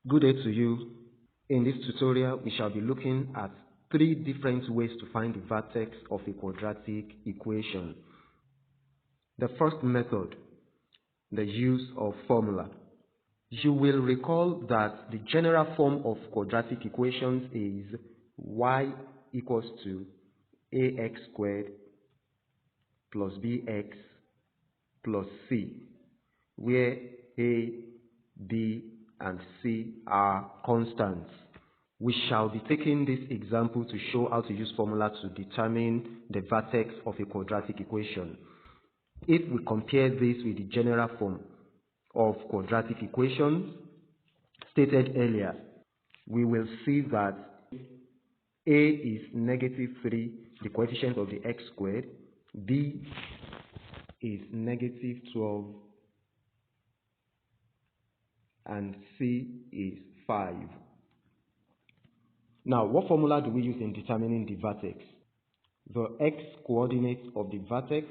Good day to you. In this tutorial, we shall be looking at three different ways to find the vertex of a quadratic equation. The first method, the use of formula. You will recall that the general form of quadratic equations is y equals to ax squared plus bx plus c, where a, b, and c are constants. We shall be taking this example to show how to use formula to determine the vertex of a quadratic equation. If we compare this with the general form of quadratic equations stated earlier, we will see that a is -3, the coefficient of the x squared, b is -12, and c is 5. Now, what formula do we use in determining the vertex? The x-coordinate of the vertex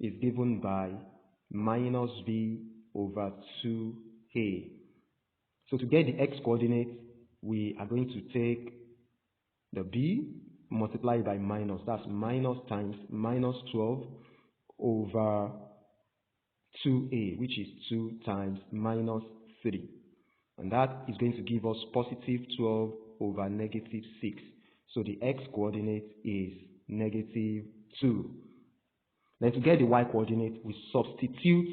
is given by -b over 2a. So to get the x-coordinate, we are going to take the b, multiply by minus. That's minus times -12 over 2a, which is 2 times -3. And that is going to give us +12 over -6. So the x-coordinate is -2. Then to get the y-coordinate, we substitute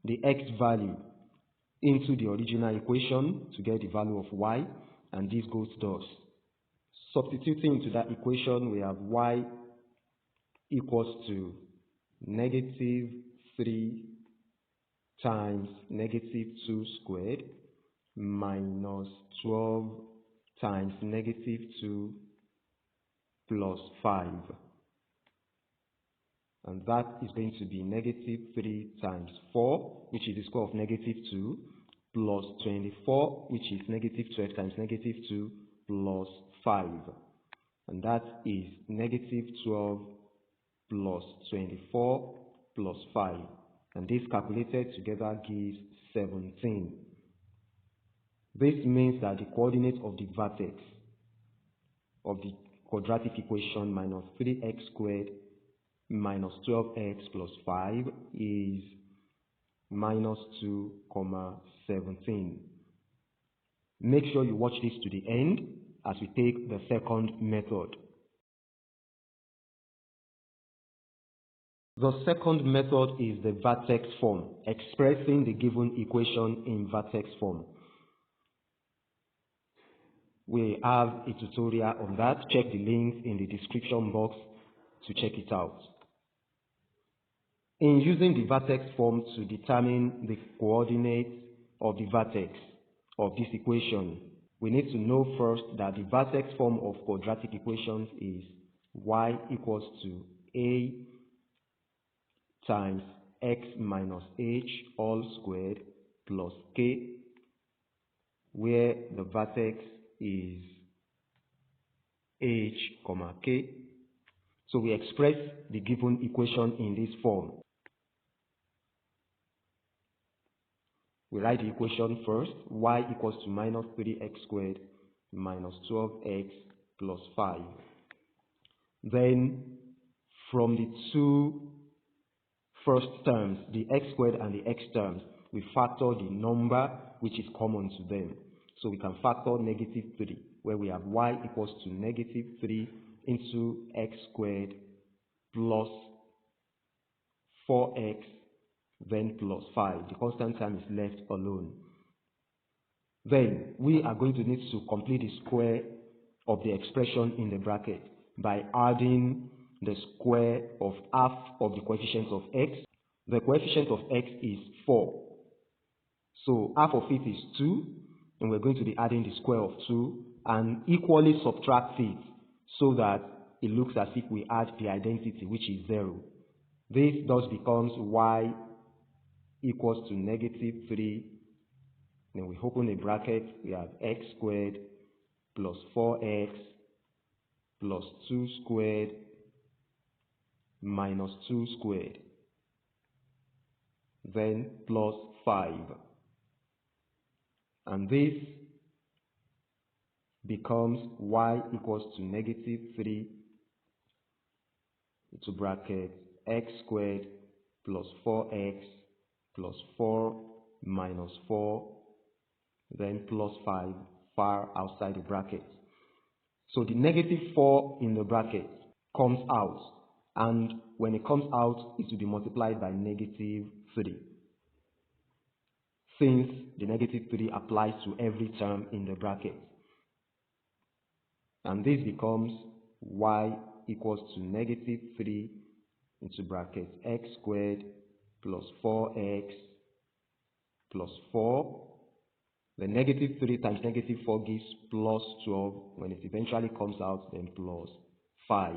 the x value into the original equation to get the value of y, and this goes thus. Substituting into that equation, we have y equals to -3 times -2 squared minus 12 times -2 plus 5. And that is going to be -3 times 4, which is the square of -2, plus 24, which is -12 times -2 plus 5. And that is -12 plus 24 plus 5. And this calculated together gives 17. This means that the coordinate of the vertex of the quadratic equation -3x squared minus 12x plus 5 is -2, 17. Make sure you watch this to the end as we take the second method. The second method is the vertex form, expressing the given equation in vertex form. We have a tutorial on that. Check the links in the description box to check it out. In using the vertex form to determine the coordinates of the vertex of this equation, we need to know first that the vertex form of quadratic equations is y equals to a times x minus h all squared plus k, where the vertex is h, k. So we express the given equation in this form. We write the equation first, y equals to -3x squared minus 12x plus 5. Then from the two first terms, the x squared and the x terms, we factor the number which is common to them. So we can factor -3, where we have y equals to -3 into x squared plus 4x then plus 5. The constant term is left alone. Then we are going to need to complete the square of the expression in the bracket by adding the square of half of the coefficient of x. The coefficient of x is 4. So half of it is 2, and we're going to be adding the square of 2 and equally subtract it so that it looks as if we add the identity, which is 0. This thus becomes y equals to -3. Then we open a bracket, we have x squared plus 4x plus 2 squared minus 2 squared. then plus 5. And this becomes y equals to negative 3 into bracket x squared plus 4x plus 4 minus 4, then plus 5 far outside the bracket. So the negative 4 in the bracket comes out, and when it comes out, it will be multiplied by negative 3, since the negative 3 applies to every term in the bracket. And this becomes y equals to negative 3 into bracket x squared plus 4x plus 4. The negative 3 times negative 4 gives plus 12. When it eventually comes out, then plus 5.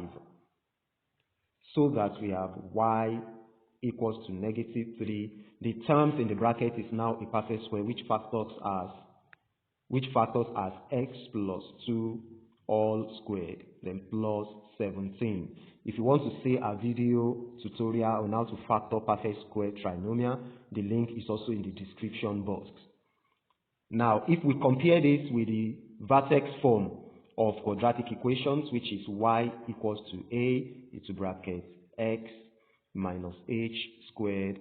So that we have y equals to negative 3. The terms in the bracket is now a perfect square, which factors as x plus 2 all squared, then plus 17. If you want to see a video tutorial on how to factor perfect square trinomial, the link is also in the description box. Now, if we compare this with the vertex form of quadratic equations, which is y equals to a into bracket x minus h squared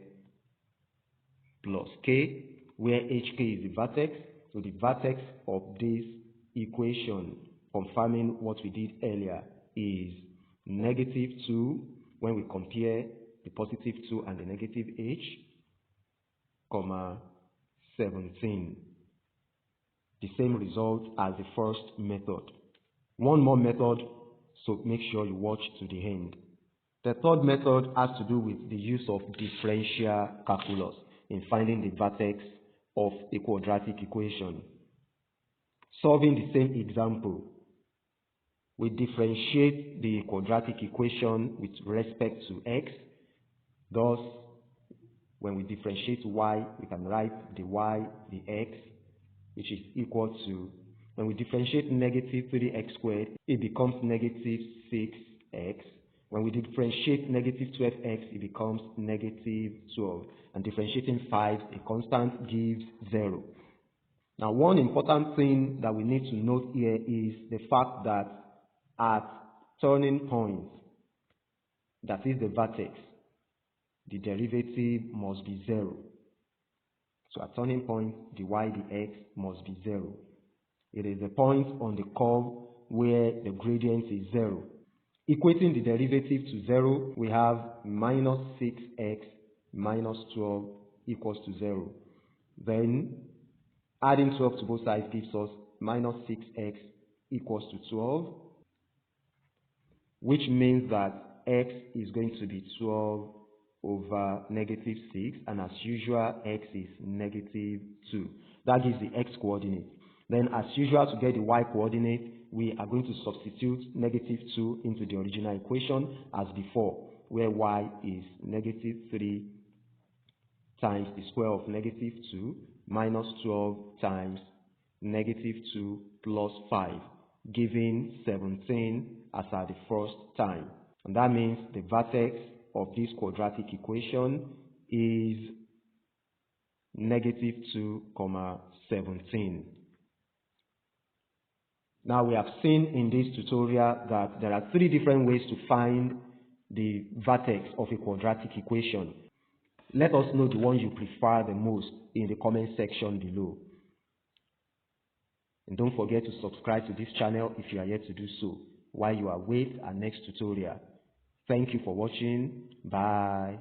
plus k, where hk is the vertex. So the vertex of this equation, confirming what we did earlier, is negative 2 when we compare the positive 2 and the negative h, comma 17. The same result as the first method. One more method, so make sure you watch to the end. The third method has to do with the use of differential calculus in finding the vertex of a quadratic equation. Solving the same example, we differentiate the quadratic equation with respect to x. Thus, when we differentiate y, we can write the y, the x, which is equal to, when we differentiate negative 3x squared, it becomes negative 6x. When we differentiate negative 12x, it becomes negative 12. And differentiating 5, a constant, gives 0. Now, one important thing that we need to note here is the fact that at turning points, that is the vertex, the derivative must be 0. So at turning point, the y, the x must be 0. It is the point on the curve where the gradient is 0. Equating the derivative to 0, we have minus 6x minus 12 equals to 0. Then adding 12 to both sides gives us minus 6x equals to 12, which means that x is going to be 12 over negative 6, and as usual, x is negative 2. That gives the x coordinate. Then, as usual, to get the y coordinate, we are going to substitute negative 2 into the original equation as before, where y is negative 3 times the square of negative 2 minus 12 times negative 2 plus 5, giving 17 as at the first time. And that means the vertex of this quadratic equation is negative 2, 17. Now, we have seen in this tutorial that there are 3 different ways to find the vertex of a quadratic equation. Let us know the one you prefer the most in the comment section below. And don't forget to subscribe to this channel if you are yet to do so, while you await our next tutorial. Thank you for watching. Bye.